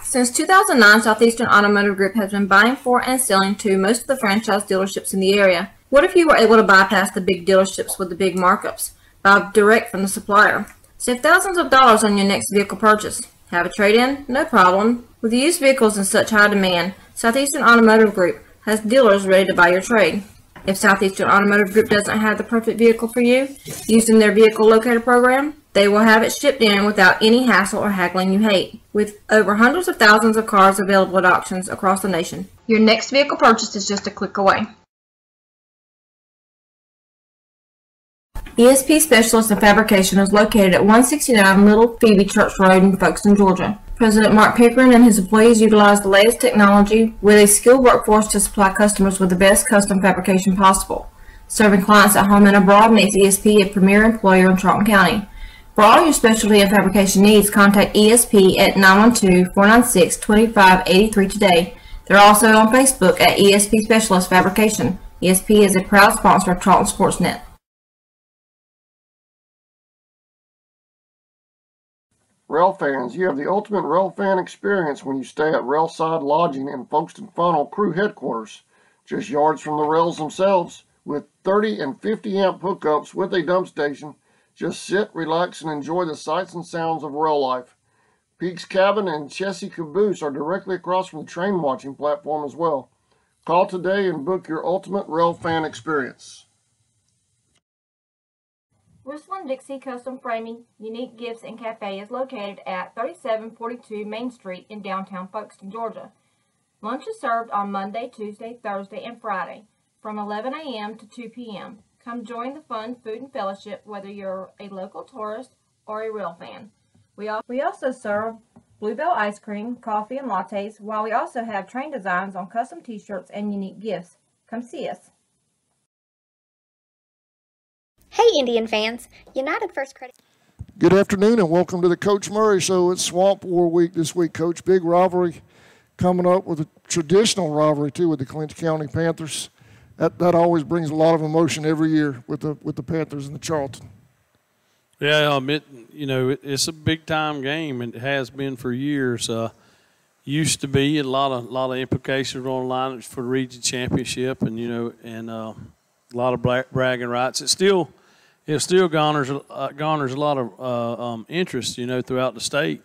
Since 2009, Southeastern Automotive Group has been buying for and selling to most of the franchise dealerships in the area. What if you were able to bypass the big dealerships with the big markups? Buy direct from the supplier. Save thousands of dollars on your next vehicle purchase. Have a trade-in? No problem. With used vehicles in such high demand, Southeastern Automotive Group has dealers ready to buy your trade. If Southeastern Automotive Group doesn't have the perfect vehicle for you, using their vehicle locator program, they will have it shipped in without any hassle or haggling you hate. With over hundreds of thousands of cars available at auctions across the nation, your next vehicle purchase is just a click away. ESP Specialist in Fabrication is located at 169 Little Phoebe Church Road in Folkestone, Georgia. President Mark Pickering and his employees utilize the latest technology with a skilled workforce to supply customers with the best custom fabrication possible. Serving clients at home and abroad makes ESP a premier employer in Charlton County. For all your specialty and fabrication needs, contact ESP at 912-496-2583 today. They're also on Facebook at ESP Specialist Fabrication. ESP is a proud sponsor of Charlton Sportsnet. Rail fans, you have the ultimate rail fan experience when you stay at Railside Lodging in Folkestone Funnel Crew Headquarters, just yards from the rails themselves, with 30 and 50 amp hookups with a dump station. Just sit, relax, and enjoy the sights and sounds of rail life. Peaks Cabin and Chessie Caboose are directly across from the train watching platform as well. Call today and book your ultimate rail fan experience. Rustlin Dixie Custom Framing, Unique Gifts and Cafe is located at 3742 Main Street in downtown Folkestone, Georgia. Lunch is served on Monday, Tuesday, Thursday, and Friday from 11 a.m. to 2 p.m. Come join the fun food and fellowship whether you're a local tourist or a rail fan. We also serve Bluebell ice cream, coffee, and lattes, while we also have train designs on custom t-shirts and unique gifts. Come see us. Hey Indian fans, United First Credit. Good afternoon and welcome to the Coach Murray Show. It's Swamp War Week this week, Coach. Big rivalry coming up, with a traditional rivalry too with the Clinch County Panthers. That always brings a lot of emotion every year with the Panthers and the Charlton. Yeah, it's a big time game, and it has been for years. Used to be a lot of implications on the line for the region championship, and a lot of bragging rights. It still garners a lot of interest, throughout the state.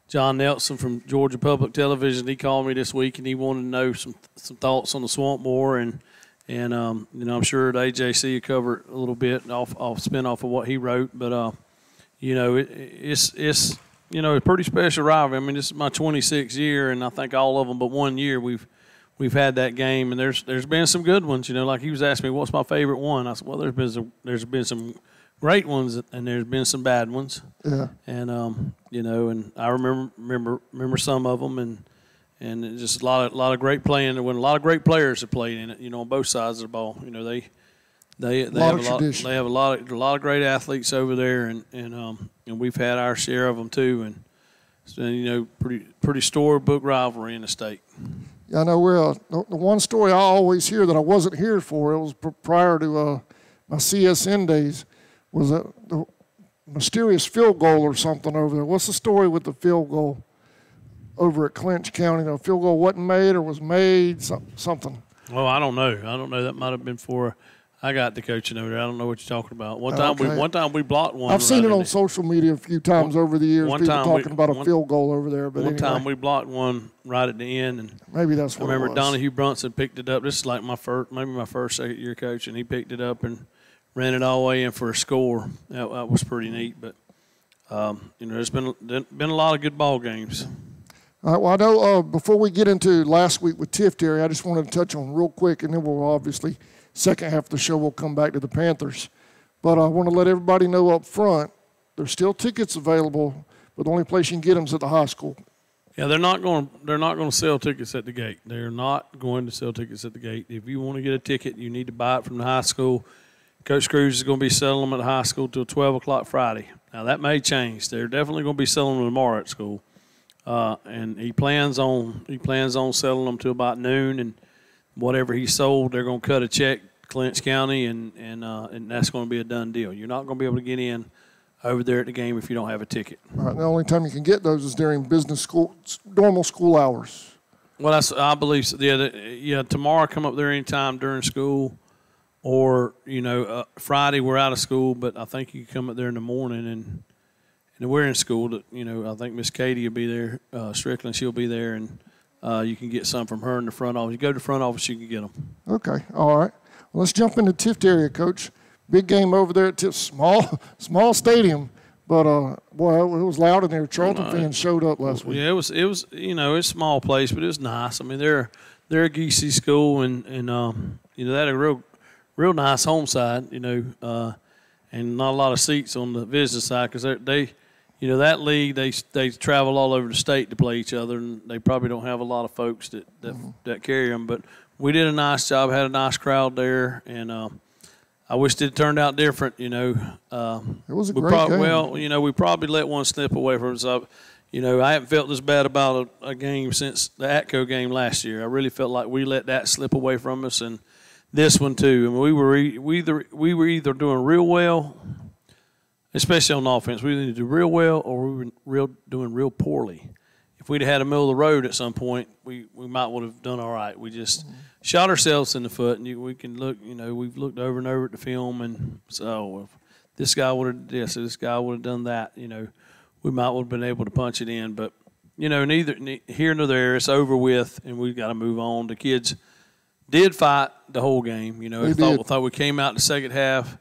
John Nelson from Georgia Public Television, he called me this week and he wanted to know some thoughts on the Swamp War, and I'm sure that AJC will cover it a little bit off spin off of what he wrote, but it's a pretty special rivalry. I mean, this is my 26th year, and I think all of them but 1 year we've had that game, and there's been some good ones. Like he was asking me, what's my favorite one? I said, well, there's been some great ones, and there's been some bad ones. Yeah. And and I remember some of them, and it's just a lot of great playing. When a lot of great players have played in it, on both sides of the ball. They have a lot of great athletes over there, and we've had our share of them too. And it's been pretty storybook rivalry in the state. Yeah, I know. The one story I always hear that I wasn't here for, it was prior to my CSN days, was the mysterious field goal or something over there. What's the story with the field goal over at Clinch County? The field goal wasn't made or was made, something. Well, I don't know. That might have been for I got the coaching over there. I don't know what you're talking about. One time we blocked one. I've seen it on social media a few times over the years. People talking about a field goal over there. But one time we blocked one right at the end, and maybe that's what I remember. it was. Donahue Brunson picked it up. This is like my first second year coach, and he picked it up and ran it all the way in for a score. That was pretty neat. But there's been a lot of good ball games. All right, well, I know before we get into last week with Tiff Terry, I just wanted to touch on real quick, and then we'll obviously second half of the show we'll come back to the Panthers. But I want to let everybody know up front, there's still tickets available, but the only place you can get them is at the high school. Yeah, they're not going to sell tickets at the gate. They're not going to sell tickets at the gate. If you want to get a ticket, you need to buy it from the high school. Coach Cruz is going to be selling them at the high school till 12 o'clock Friday. Now, that may change. They're definitely going to be selling them tomorrow at school. And he plans on selling them till about noon, and whatever he sold, they're going to cut a check to Clinch County, and that's going to be a done deal. You're not going to be able to get in over there at the game if you don't have a ticket. All right, the only time you can get those is during normal school hours. Well, I believe so. Yeah, tomorrow come up there anytime during school, or Friday we're out of school, but I think you can come up there in the morning and we're in school. I think Miss Katie will be there, Strickland, she'll be there, and you can get some from her in the front office. You go to the front office, you can get them. Okay, all right. Well, let's jump into Tift area, Coach. Big game over there at Tift, small stadium, but boy, it was loud in there. Charlton fans showed up last week. Yeah, it was it's a small place, but it was nice. I mean, they're a GC school, and they had a real nice home side, and not a lot of seats on the visitor side because they that league they travel all over the state to play each other, and they probably don't have a lot of folks that carry them. But we did a nice job, had a nice crowd there, and I wished it turned out different. It was a great game. Well, we probably let one slip away from us. I haven't felt this bad about a game since the Atco game last year. I really felt like we let that slip away from us, and this one too. I mean, we were either doing real well, especially on offense. We either do real well or we were doing real poorly. If we'd had a middle of the road at some point, we might would have done all right. We just shot ourselves in the foot, and we can look. We've looked over and over at the film, and so if this guy would have this, this guy would have done that. We might would have been able to punch it in, but neither here nor there. It's over with, and we've got to move on. The kids did fight the whole game. I thought we came out in the second half.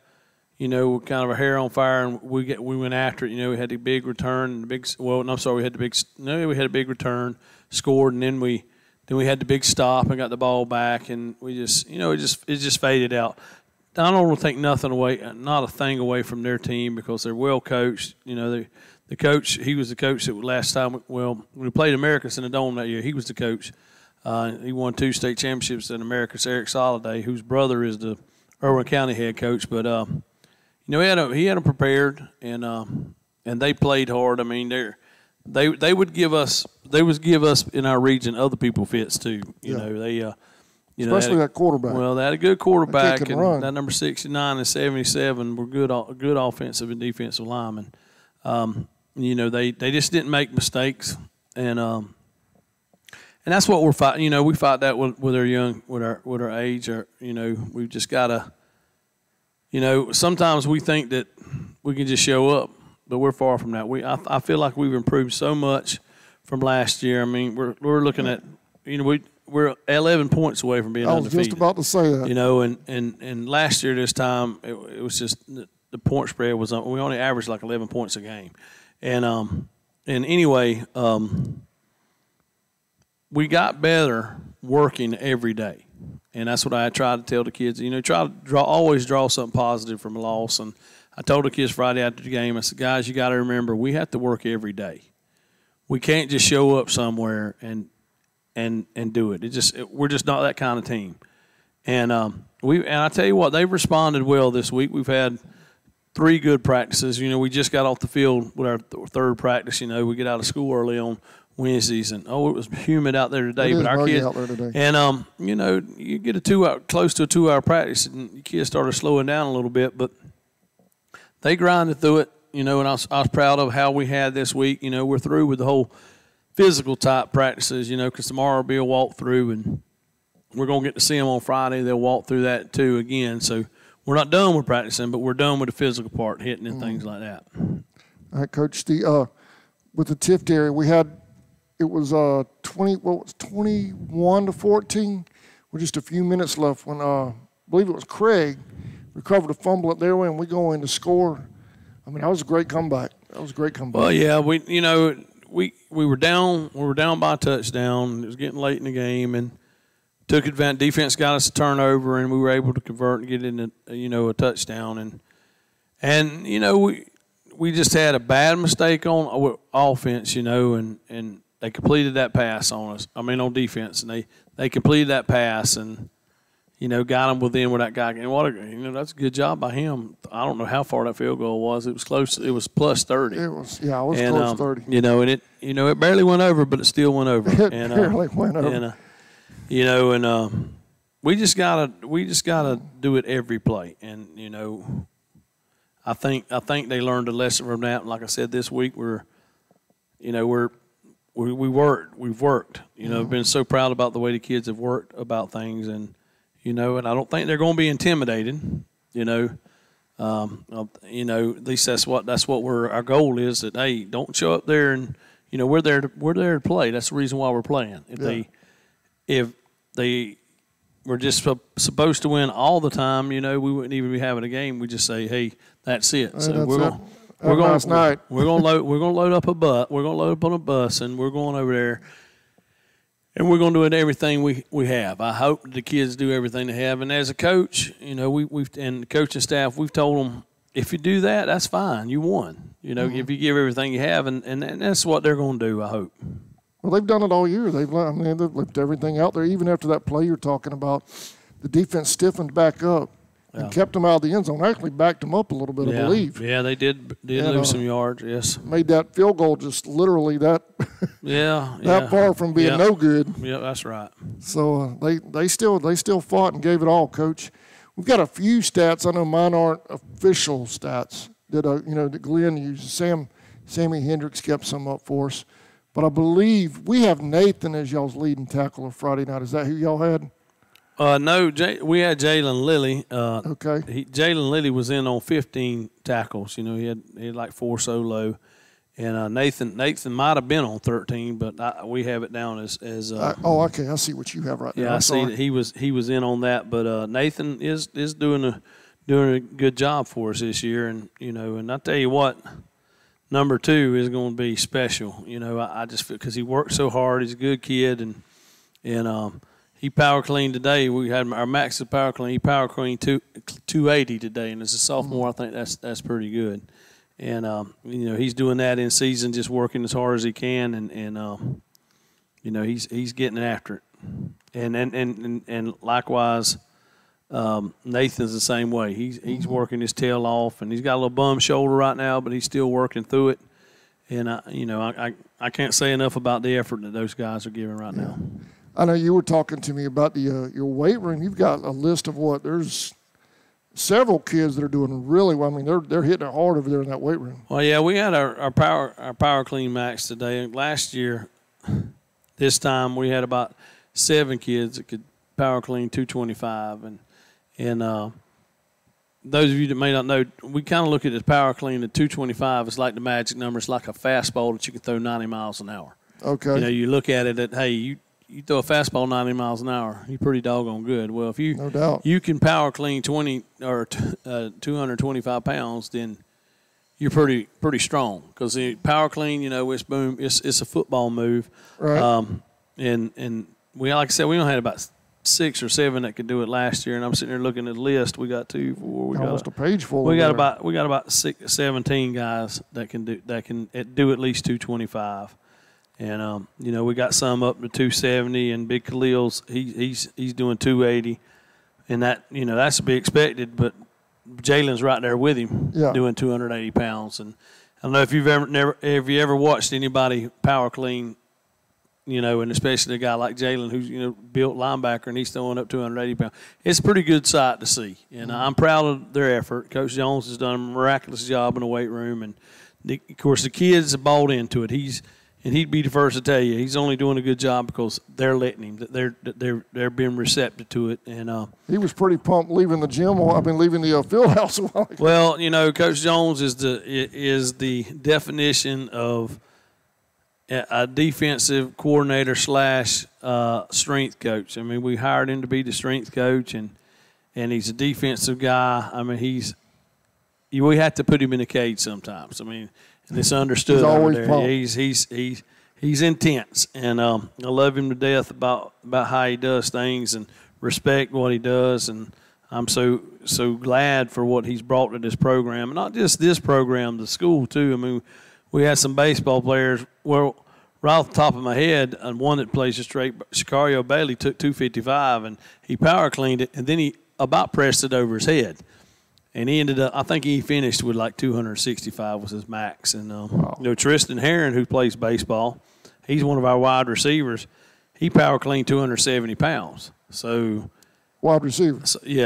Kind of a hair on fire, and we went after it. We had the big return, we had a big return, scored, and then we had the big stop and got the ball back, and we just, it just faded out. I don't want to take not a thing away from their team because they're well coached. The coach, he was the coach that last time. When we played Americus in the Dome that year, he was the coach. He won 2 state championships in Americus. Eric Soliday, whose brother is the Irwin County head coach, but. He had them prepared, and they played hard. I mean, they would give us in our region other people fits too. Especially that quarterback. Well, they had a good quarterback, and run. that number 69 and 77 were good offensive and defensive linemen. They just didn't make mistakes, and that's what we're fighting. We fight that with our age. We've just got to. Sometimes we think that we can just show up, but we're far from that. I feel like we've improved so much from last year. I mean, we're looking at, we're 11 points away from being undefeated. I was just about to say that. And last year this time it was just the point spread was we only averaged like 11 points a game, and anyway, we got better working every day. And that's what I try to tell the kids. Always draw something positive from a loss. And I told the kids Friday after the game, I said, guys, you got to remember, we have to work every day. We can't just show up somewhere and do it. We're just not that kind of team. And I tell you what, they've responded well this week. We've had 3 good practices. We just got off the field with our third practice. We get out of school early on Wednesdays, and it was humid out there today. But our kids, out there today. And you get close to a 2-hour practice, and your kids started slowing down a little bit, but they grinded through it. And I was proud of how we had this week. We're through with the whole physical type practices. Because tomorrow will be a walkthrough, and we're gonna get to see them on Friday. They'll walk through that too again. So we're not done with practicing, but we're done with the physical part, hitting and things like that. All right, Coach. With the Tift area, it was 21 to 14 with just a few minutes left when I believe it was Craig recovered a fumble at their way, and we go in to score. I mean, that was a great comeback. Well, yeah, we were down by a touchdown. It was getting late in the game, and took advantage. Defense got us a turnover, and we were able to convert and get in a touchdown. And we just had a bad mistake on offense, and they completed that pass on us. I mean, on defense, and they completed that pass and, got them within where that guy. And that's a good job by him. I don't know how far that field goal was. It was close. It was plus 30. It was close 30. And it barely went over, but it still went over. It barely went over. And we just gotta do it every play. And I think they learned a lesson from that. Like I said, this week we've worked. Been so proud about the way the kids have worked about things, and and I don't think they're going to be intimidated. At least that's what our goal is. That hey, don't show up there and we're there to play. That's the reason why we're playing. If they were just supposed to win all the time, we wouldn't even be having a game. We just say, hey, that's it. So we're going to load up a bus. We're going to load up on a bus, and we're going over there, and we're going to do everything we have. I hope the kids do everything they have. And as a coach, we've and the coaching staff, we've told them, if you do that, that's fine. You won. If you give everything you have, and that's what they're going to do, I hope. Well, they've done it all year. They've left everything out there. Even after that play you're talking about, the defense stiffened back up and kept them out of the end zone. Actually backed them up a little bit, I believe. Yeah, they did lose some yards, yes. Made that field goal just literally that far from being no good. Yeah, that's right. So they still fought and gave it all, Coach. We've got a few stats. I know mine aren't official stats that Glenn used. Sammy Hendricks kept some up for us. But I believe we have Nathan as y'all's leading tackler Friday night. Is that who y'all had? No, we had Jalen Lilly. Okay. Jalen Lilly was in on 15 tackles. He had like 4 solo. And Nathan might have been on 13, but we have it down as okay. I see what you have right there. Yeah, I see that he was in on that. But Nathan is doing a good job for us this year. And, and I tell you what, number 2 is going to be special. I just feel because he worked so hard. He's a good kid, and he power cleaned today. We had our max of power clean. He power cleaned 280 today, and as a sophomore, I think that's pretty good. And he's doing that in season, just working as hard as he can, and he's getting after it. And likewise, Nathan's the same way. He's working his tail off, and he's got a little bum shoulder right now, but he's still working through it. And I can't say enough about the effort that those guys are giving right now. I know you were talking to me about your weight room. You've got a list of there's several kids that are doing really well. I mean, they're hitting it hard over there in that weight room. Well, yeah, we had our power clean max today. Last year, this time we had about 7 kids that could power clean 225, and those of you that may not know, we kind of look at this power clean at 225. It's like the magic number. It's like a fastball that you can throw 90 miles an hour. Okay. You look at it hey, you throw a fastball 90 miles an hour, you're pretty doggone good. Well, if no doubt. You can power clean 20 or 225 pounds, then you're pretty strong. Because the power clean, it's boom, it's a football move. Right. And we, like I said, we only had about 6 or 7 that could do it last year, and I'm sitting there looking at the list. We got 2, 4. We almost a page full. We got about 17 guys that can do at least 225. And we got some up to 270, and Big Khalil's he's doing 280, and that's to be expected. But Jalen's right there with him, doing 280 pounds. And I don't know if you've ever watched anybody power clean, and especially a guy like Jalen who's built linebacker and he's throwing up 280 pounds. It's a pretty good sight to see, and I'm proud of their effort. Coach Jones has done a miraculous job in the weight room, and of course the kids have bought into it. He'd be the first to tell you he's only doing a good job because they're letting him. They're being receptive to it. And he was pretty pumped leaving the gym. Leaving the field house a while ago. Well, Coach Jones is the definition of a defensive coordinator / strength coach. I mean, we hired him to be the strength coach, and he's a defensive guy. I mean, we have to put him in a cage sometimes. I mean. And it's understood. He's always over there. He's intense, and I love him to death about how he does things and respect what he does. And I'm so glad for what he's brought to this program, and not just this program, the school too. I mean, we had some baseball players. Well, right off the top of my head, and one that plays just straight, Sicario Bailey took 255, and he power cleaned it, and then he about pressed it over his head. And he ended up, I think he finished with like 265 was his max. And, Tristan Herron, who plays baseball, he's one of our wide receivers. He power cleaned 270 pounds. So, wide receiver.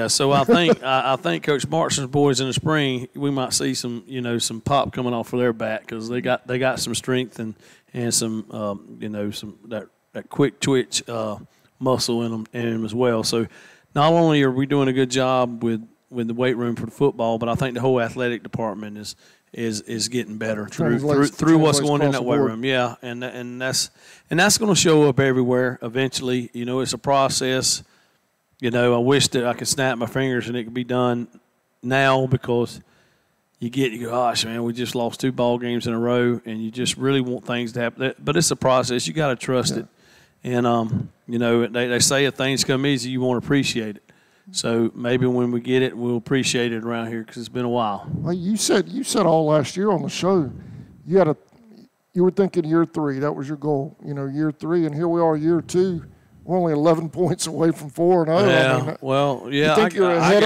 So I think I think Coach Markson's boys in the spring, we might see some some pop coming off of their back because they got some strength and some some that quick twitch muscle in them as well. So not only are we doing a good job with the weight room for the football, but I think the whole athletic department is getting better through what's going in that weight room. Yeah, and that's going to show up everywhere eventually. It's a process. I wish that I could snap my fingers and it could be done now because you go, gosh, man, we just lost 2 ball games in a row, and you just really want things to happen. But it's a process. You got to trust it. And, they say if things come easy, you won't appreciate it. So maybe when we get it, we'll appreciate it around here because it's been a while. Well, you said all last year on the show, you were thinking year 3. That was your goal, year 3. And here we are, year 2. We're only 11 points away from 4-0. Yeah, You think you're ahead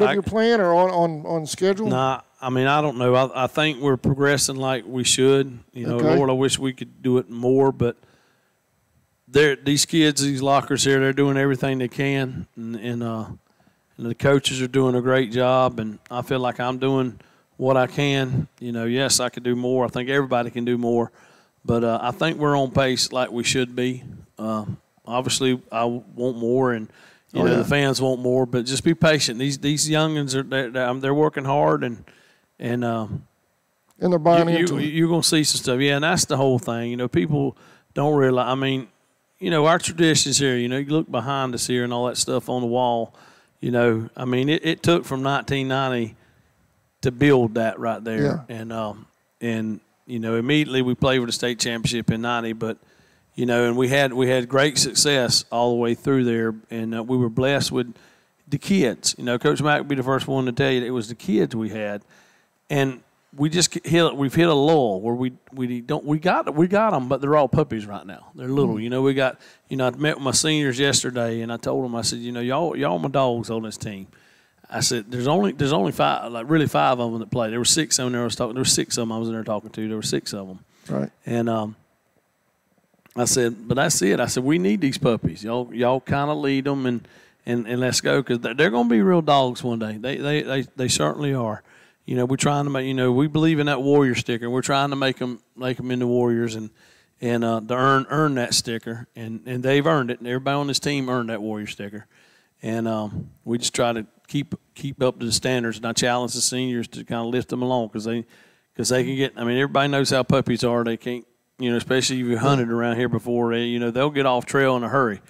of your plan or on schedule? Nah, I don't know. I think we're progressing like we should. Okay. Lord, I wish we could do it more, but these kids, these lockers here, they're doing everything they can, and the coaches are doing a great job, and I feel like I'm doing what I can. Yes, I could do more. I think everybody can do more, but I think we're on pace like we should be. Obviously, I want more, and the fans want more. But just be patient. These youngins they're working hard, and they're buying into it. You're gonna see some stuff. Yeah, and that's the whole thing. People don't realize. Our traditions here. You look behind us here and all that stuff on the wall. It took from 1990 to build that right there, and immediately we played for the state championship in '90, but. And we had great success all the way through there, and we were blessed with the kids. Coach Mack would be the first one to tell you that it was the kids we had, and we've hit a lull where we got them, but they're all puppies right now. They're little. We got I met with my seniors yesterday, and I told them, I said, y'all my dogs on this team. I said there's only 5, like really 5 of them that play. There were 6 of them. There were 6 of them I was in there talking to. There were 6 of them. Right. And I said, but that's it. I said, we need these puppies. Y'all kind of lead them and let's go because they're going to be real dogs one day. They certainly are. We're trying to make. We believe in that warrior sticker. We're trying to make them into warriors and to earn that sticker. And they've earned it. And everybody on this team earned that warrior sticker. And we just try to keep up to the standards. And I challenge the seniors to kind of lift them along because they can get. Everybody knows how puppies are. They can't. Especially if you hunted around here before, they'll get off trail in a hurry.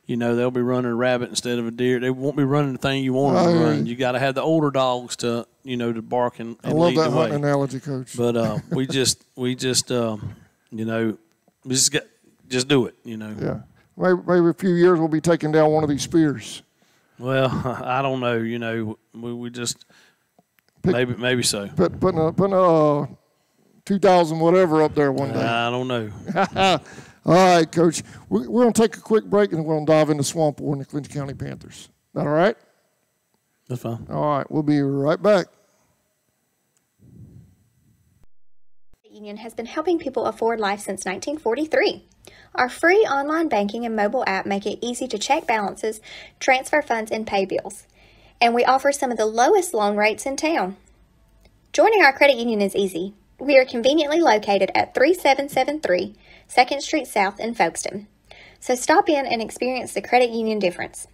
They'll be running a rabbit instead of a deer. They won't be running the thing you want them to run. You got to have the older dogs to bark and lead the way. I love that hunting analogy, Coach. But we just do it. Yeah. Maybe a few years we'll be taking down one of these spears. Well, I don't know. We just maybe so. Putting a 2,000 whatever up there one day. I don't know. All right, Coach. We're going to take a quick break, and we're going to dive into Swamp War and the Clinton County Panthers. Is that all right? That's fine. All right. We'll be right back. Union has been helping people afford life since 1943. Our free online banking and mobile app make it easy to check balances, transfer funds, and pay bills. And we offer some of the lowest loan rates in town. Joining our credit union is easy. We are conveniently located at 3773 2nd Street South in Folkestone. So stop in and experience the credit union difference.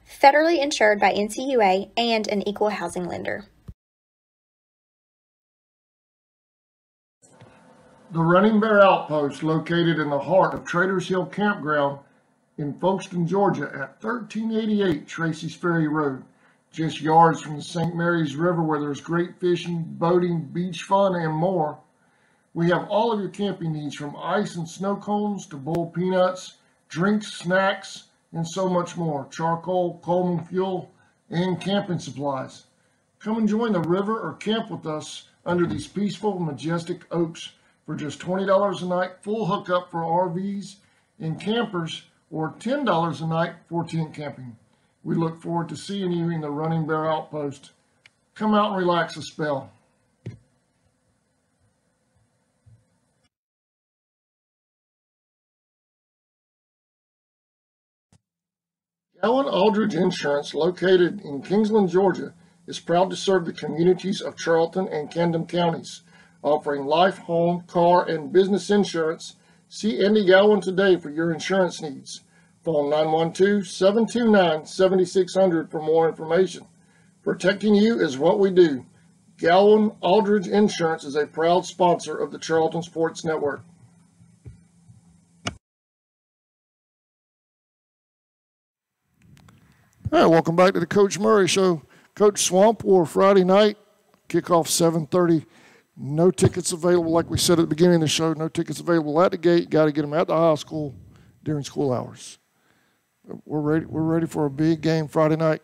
Federally insured by NCUA and an equal housing lender. The Running Bear Outpost, located in the heart of Traders Hill Campground in Folkestone, Georgia at 1388 Tracy's Ferry Road, just yards from the St. Mary's River where there's great fishing, boating, beach fun, and more. We have all of your camping needs from ice and snow cones to boiled peanuts, drinks, snacks, and so much more. Charcoal, Coleman fuel, and camping supplies. Come and join the river or camp with us under these peaceful, majestic oaks for just $20 a night, full hookup for RVs and campers, or $10 a night for tent camping. We look forward to seeing you in the Running Bear Outpost. Come out and relax a spell. Allen Aldridge Insurance, located in Kingsland, Georgia, is proud to serve the communities of Charlton and Camden counties, offering life, home, car, and business insurance. See Andy Gowan today for your insurance needs. Phone 912-729-7600 for more information. Protecting you is what we do. Gowan Aldridge Insurance is a proud sponsor of the Charlton Sports Network. All right, welcome back to the Coach Murray Show. Coach, Swamp War Friday night, kickoff 7:30. No tickets available, like we said at the beginning of the show. No tickets available at the gate. Got to get them at the high school during school hours. We're ready. We're ready for a big game Friday night.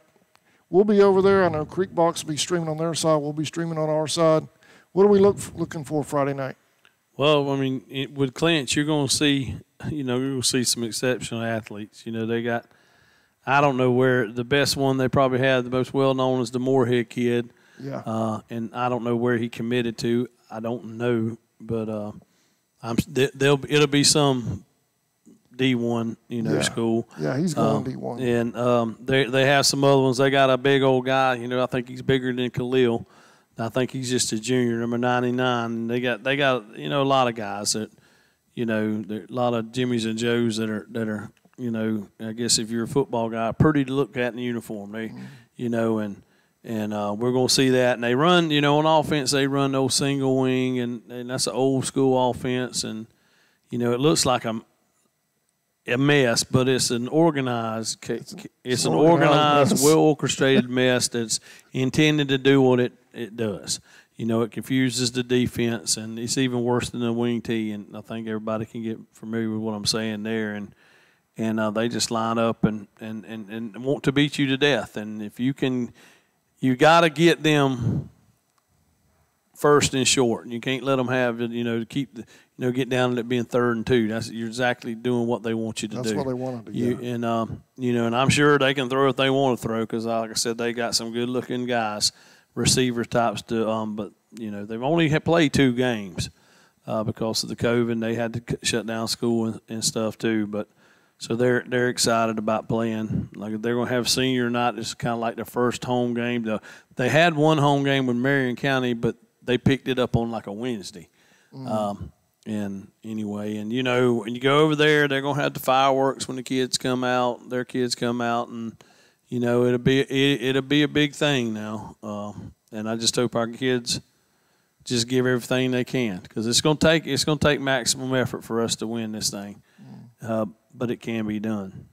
We'll be over there. I know Creek Box will be streaming on their side. We'll be streaming on our side. What are we looking for Friday night? Well, I mean, with Clinch, you're going to see, you're going to see some exceptional athletes. They got. I don't know where the best one they probably had, the most well-known is the Moorhead kid. Yeah. And I don't know where he committed to. I don't know, but it'll be some D1, school. Yeah, he's going D1. And they have some other ones. They got a big old guy. I think he's bigger than Khalil. I think he's just a junior, number 99. And they got a lot of guys that, a lot of Jimmys and Joes that are. I guess if you're a football guy, pretty to look at in the uniform. They, and we're going to see that. And they run, on offense, they run those single wing, and that's an old school offense. And, it looks like a mess, but it's an organized, well orchestrated mess that's intended to do what it does. It confuses the defense, and it's even worse than the wing tee. And I think everybody can get familiar with what I'm saying there. And they just line up and want to beat you to death. And if you got to get them first and short. And you can't let them have it, to keep get down to it being 3rd and 2. You're exactly doing what they want you to do. That's what they want to do. And I'm sure they can throw if they want to throw because, like I said, they got some good-looking guys, receiver types but they've only played 2 games because of the COVID. They had to shut down school and stuff too, but. So they're excited about playing. Like they're going to have senior night. It's kind of like their first home game. They had one home game with Marion County, but they picked it up on like a Wednesday. And anyway, and when you go over there, they're going to have the fireworks when the kids come out. Their kids come out, and it'll be a big thing now. And I just hope our kids just give everything they can because it's going to take maximum effort for us to win this thing. But it can be done.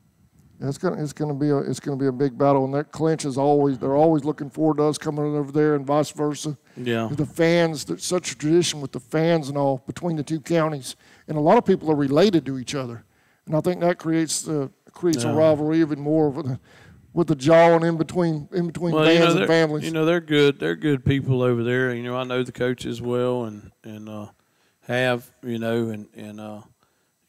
It's gonna be a big battle, and that Clinch they're always looking forward to us coming over there, and vice versa. Yeah. The fans, there's such a tradition with the fans and all between the 2 counties, and a lot of people are related to each other, and I think that creates a rivalry even more with the jawing in between fans and families. They're good. They're good people over there. I know the coaches well, and have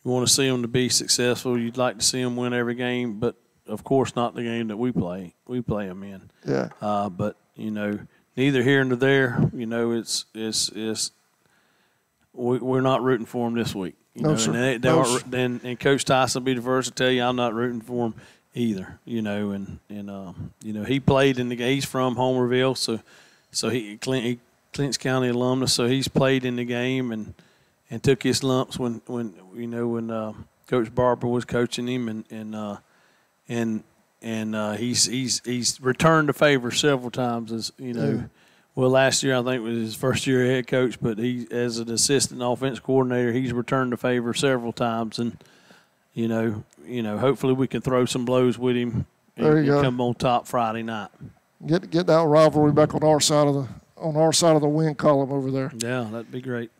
you want to see them to be successful. You'd like to see them win every game, but of course not the game that we play. We play them in. Yeah. But neither here nor there. We're not rooting for them this week. Sir. And Coach Tyson will be the first to tell you I'm not rooting for them either. He played in the game. He's from Homerville, so he Clinch County alumnus. So he's played in the game and took his lumps when Coach Barber was coaching him, and he's returned the favor several times as Well, last year I think was his first year head coach, but he as an assistant offense coordinator, he's returned the favor several times, and hopefully we can throw some blows with him and come on top Friday night. Get that rivalry back on our side of the win column over there. Yeah, that'd be great.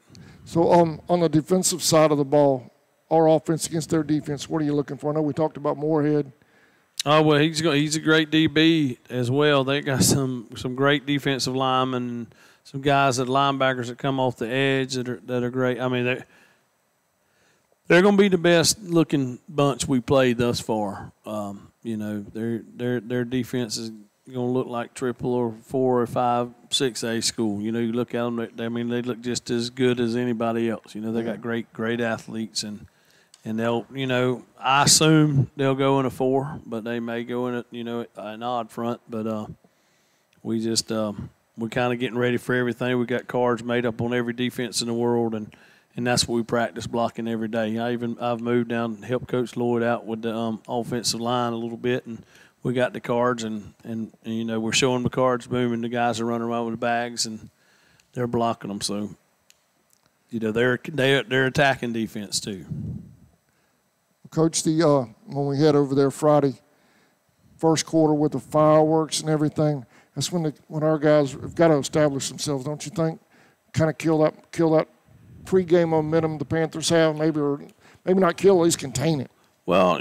So on the defensive side of the ball, our offense against their defense, what are you looking for? I know we talked about Moorhead. Oh, well, he's a great DB as well. They got some great defensive linemen, some guys linebackers that come off the edge that are great. I mean, they're going to be the best looking bunch we played thus far. Their defense is going to look like 3 or 4 or 5, 6A school. You look at them. They look just as good as anybody else. They got great athletes, and and they'll, I assume they'll go in a 4, but they may go in an odd front. But we just we're kind of getting ready for everything. We got cards made up on every defense in the world, and that's what we practice blocking every day. I've moved down and helped Coach Lloyd out with the offensive line a little bit, and we got the cards, and we're showing the cards, boom, and the guys are running around with the bags, and they're blocking them. So, they're attacking defense too. Coach, when we head over there Friday, first quarter with the fireworks and everything, that's when our guys have got to establish themselves, don't you think? Kind of kill that pregame momentum the Panthers have, maybe not kill, at least contain it. Well,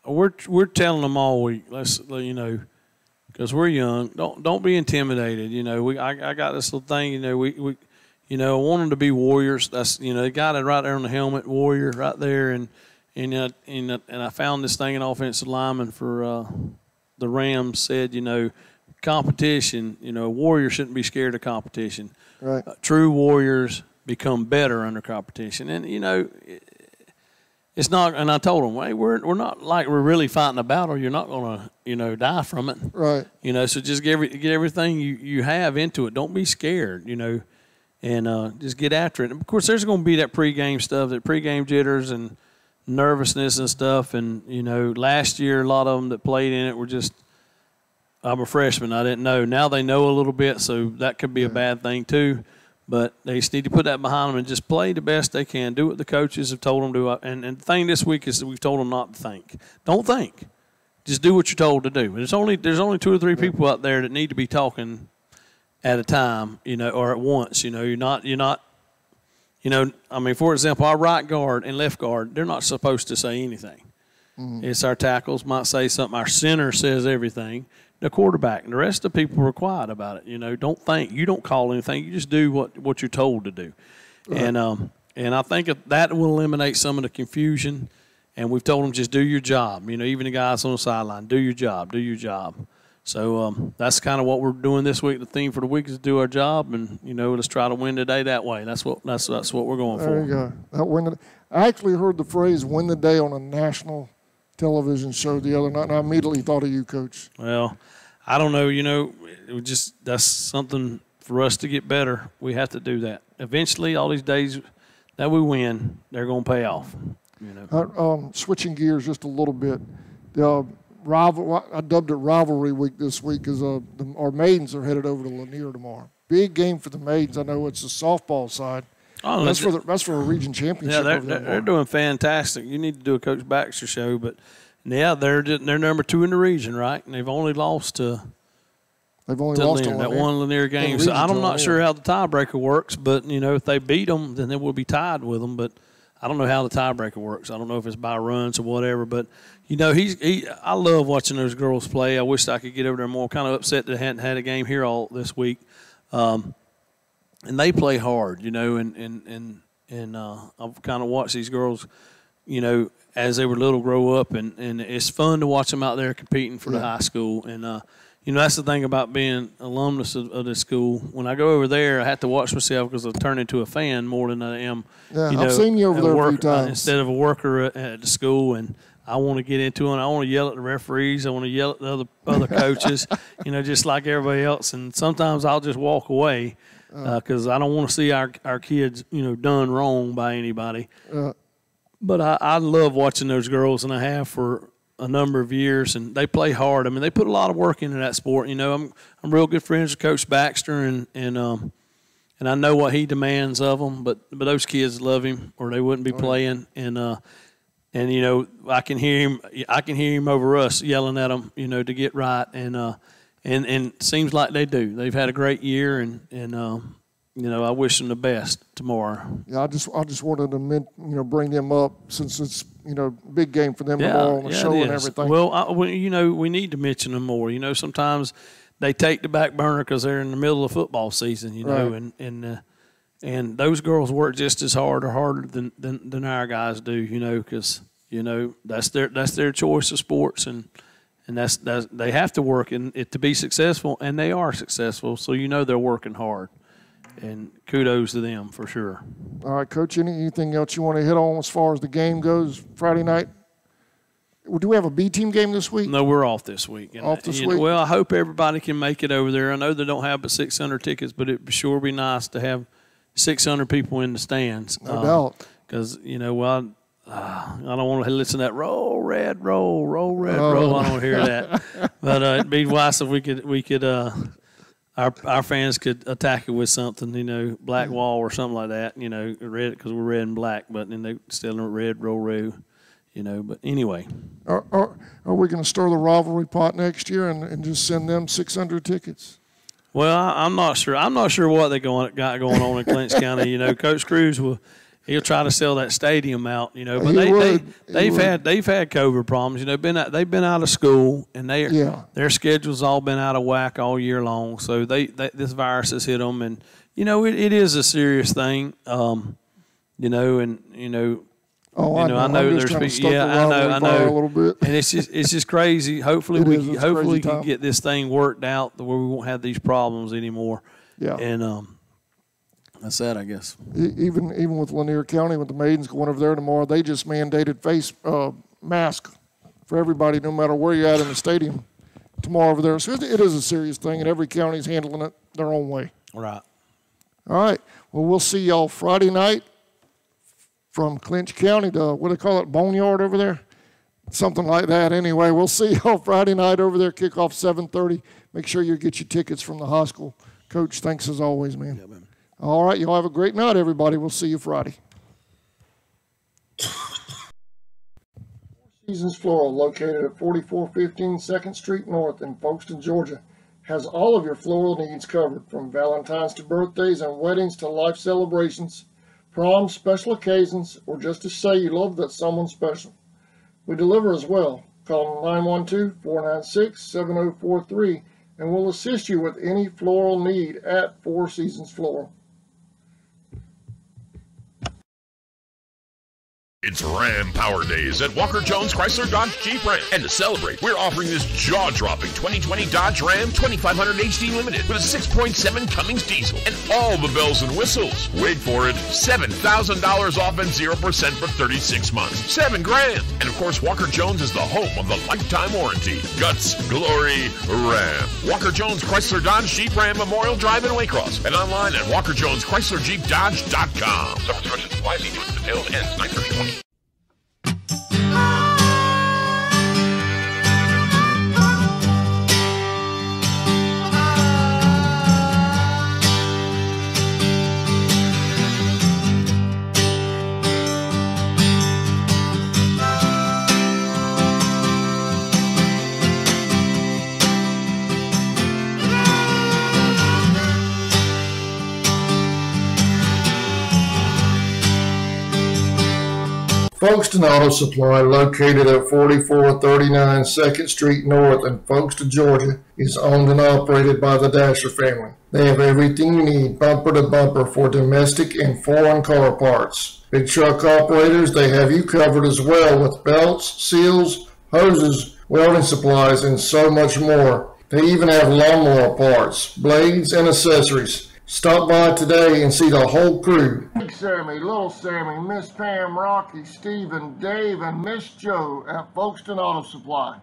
we're telling them all week. Let's because we're young. Don't be intimidated. I got this little thing. I want them to be warriors. That's they got it right there on the helmet, warrior right there, and I found this thing in offensive lineman for the Rams said competition. A warrior shouldn't be scared of competition. Right. True warriors become better under competition, and it's not. And I told them, hey, we're not like we're really fighting a battle. You're not gonna die from it. Right. So just get everything you have into it. Don't be scared. And just get after it. And of course, there's going to be that pregame stuff, that pregame jitters and nervousness and stuff. And last year a lot of them that played in it were just. I'm a freshman. I didn't know. Now they know a little bit, so that could be a bad thing too. But they just need to put that behind them and just play the best they can. Do what the coaches have told them to. And the thing this week is that we've told them not to think. Don't think. Just do what you're told to do. There's only 2 or 3 people out there that need to be talking at a time, or at once. You're not. For example, our right guard and left guard, they're not supposed to say anything. Mm-hmm. It's our tackles might say something. Our center says everything. The quarterback and the rest of the people are quiet about it. Don't think. You don't call anything. You just do what you're told to do. Right. And I think that will eliminate some of the confusion. And we've told them just do your job. Even the guys on the sideline, do your job. Do your job. So that's kind of what we're doing this week. The theme for the week is do our job, and let's try to win today that way. That's what we're going for. There you go. I actually heard the phrase "win the day" on a national television show the other night, and I immediately thought of you, Coach. Well, I don't know. That's something for us to get better. We have to do that. Eventually, all these days that we win, they're going to pay off. Switching gears just a little bit, I dubbed it Rivalry Week this week because our maidens are headed over to Lanier tomorrow. Big game for the maidens. I know it's the softball side. Oh, that's for a region championship. Yeah, they're doing fantastic. You need to do a Coach Baxter show, but yeah, they're number 2 in the region, right? And they've only lost to Lanier, that one Lanier game. So I'm not sure how the tiebreaker works, but if they beat them, then they will be tied with them. But I don't know how the tiebreaker works. I don't know if it's by runs or whatever. But I love watching those girls play. I wish I could get over there more. Kind of upset that I hadn't had a game here all this week. And they play hard, and I've kind of watched these girls, as they were little grow up, and it's fun to watch them out there competing for the high school. And that's the thing about being alumnus of this school. When I go over there, I have to watch myself because I turn into a fan more than I am. Yeah, I've seen you over there a few times instead of a worker at the school, and I want to get into it. I want to yell at the referees. I want to yell at the other coaches, just like everybody else. And sometimes I'll just walk away. Because I don't want to see our kids, done wrong by anybody. But I love watching those girls, and I have for a number of years, and they play hard. I mean, they put a lot of work into that sport. I'm real good friends with Coach Baxter, and I know what he demands of them. But those kids love him, or they wouldn't be playing. And I can hear him over us yelling at them, to get right. And it seems like they do. They've had a great year, and I wish them the best tomorrow. Yeah, I just wanted to bring them up since it's big game for them tomorrow on the show and everything. Well, we need to mention them more. Sometimes they take the back burner because they're in the middle of football season. Right. And those girls work just as hard or harder than our guys do. Because that's their choice of sports and that's they have to work in it to be successful, and they are successful. So they're working hard. and kudos to them for sure. All right, Coach, anything else you want to hit on as far as the game goes Friday night? Do we have a B team game this week? No, we're off this week. And, off this week? Well, I hope everybody can make it over there. I know they don't have but 600 tickets, but it'd sure be nice to have 600 people in the stands. No doubt. Because, I don't want to listen to that roll, red, roll, roll, red, roll. I don't want to hear that. But it'd be nice if we could our fans could attack it with something, black wall or something like that, red, because we're red and black, but then they still red, roll, roll. But anyway. Are we going to stir the rivalry pot next year and just send them 600 tickets? Well, I'm not sure. I'm not sure what they got going on in Clinch County. Coach Cruz he'll try to sell that stadium out. But they've had COVID problems. They've been out of school and their schedule's all been out of whack all year long. So this virus has hit them, and it is a serious thing. I know there's people. Yeah, I know. A little bit. And it's just crazy. Hopefully we can get this thing worked out where we won't have these problems anymore. Yeah. And that's that, I guess. Even with Lanier County, with the Maidens going over there tomorrow, they just mandated face mask for everybody, no matter where you're at in the stadium tomorrow over there. So it is a serious thing, and every county's handling it their own way. Right. All right. Well, we'll see y'all Friday night. From Clinch County to, what do they call it, Boneyard over there? Something like that. Anyway, we'll see y'all Friday night over there, kickoff 7:30. Make sure you get your tickets from the high school. Coach, thanks as always, man. Yeah, man. All right, y'all have a great night, everybody. We'll see you Friday. Four Seasons Floral, located at 4415 2nd Street North in Folkestone, Georgia, has all of your floral needs covered, from Valentine's to birthdays and weddings to life celebrations, proms, special occasions, or just to say you love that someone special. We deliver as well. Call 912-496-7043 and we'll assist you with any floral need at Four Seasons Floral. It's Ram Power Days at Walker Jones Chrysler Dodge Jeep Ram. And to celebrate, we're offering this jaw-dropping 2020 Dodge Ram 2500 HD Limited with a 6.7 Cummins diesel and all the bells and whistles. Wait for it, $7,000 off and 0% for 36 months. $7,000. And of course, Walker Jones is the home of the lifetime warranty. Guts, glory, Ram. Walker Jones Chrysler Dodge Jeep Ram Memorial Drive in Waycross and online at WalkerJonesChryslerJeepDodge.com. Some instructions apply. See dealer details. Ends 9/30/20. Folkestone Auto Supply, located at 4439 2nd Street North in Folkestone, Georgia, is owned and operated by the Dasher family. They have everything you need, bumper to bumper, for domestic and foreign car parts. Big truck operators, they have you covered as well with belts, seals, hoses, welding supplies, and so much more. They even have lawnmower parts, blades, and accessories. Stop by today and see the whole crew. Big Sammy, Little Sammy, Miss Pam, Rocky, Stephen, Dave, and Miss Joe at Folkestone Auto Supply.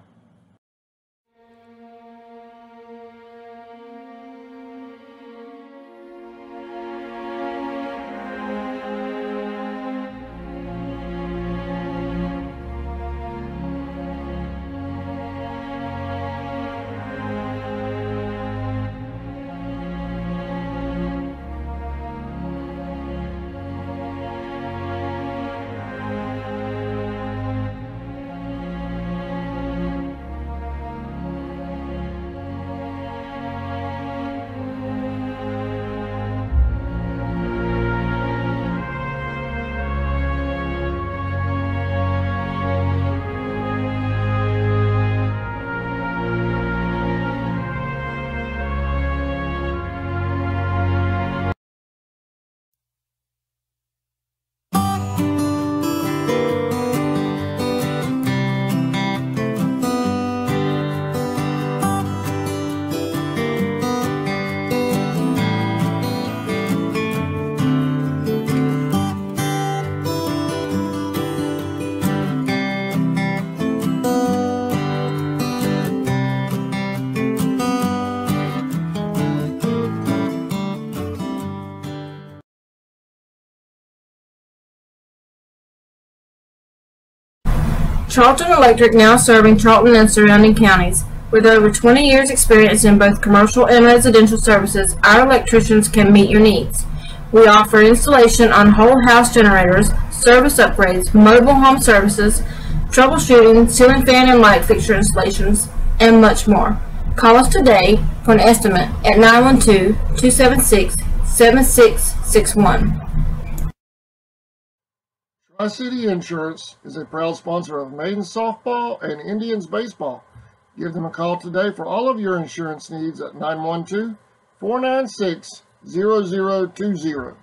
Charlton Electric, now serving Charlton and surrounding counties. With over 20 years experience in both commercial and residential services, our electricians can meet your needs. We offer installation on whole house generators, service upgrades, mobile home services, troubleshooting, ceiling fan and light fixture installations, and much more. Call us today for an estimate at 912-276-7661. Tri-City Insurance is a proud sponsor of Maidens Softball and Indians Baseball. Give them a call today for all of your insurance needs at 912-496-0020.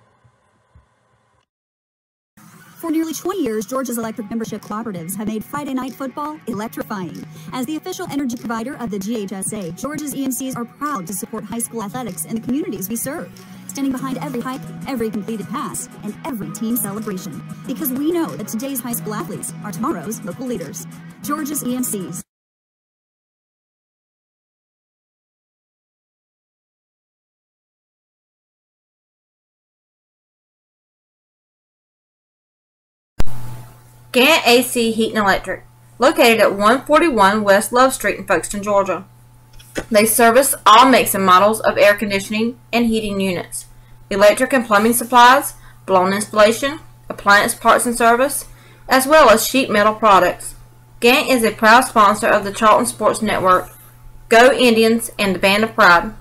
For nearly 20 years, Georgia's electric membership cooperatives have made Friday night football electrifying. As the official energy provider of the GHSA, Georgia's EMCs are proud to support high school athletics in the communities we serve, standing behind every hike, every completed pass, and every team celebration. Because we know that today's high school athletes are tomorrow's local leaders. Georgia's EMCs. Gant AC Heat and Electric, located at 141 West Love Street in Folkestone, Georgia. They service all makes and models of air conditioning and heating units, electric and plumbing supplies, blown installation, appliance parts and service, as well as sheet metal products. Gant is a proud sponsor of the Charlton Sports Network, Go Indians, and the Band of Pride.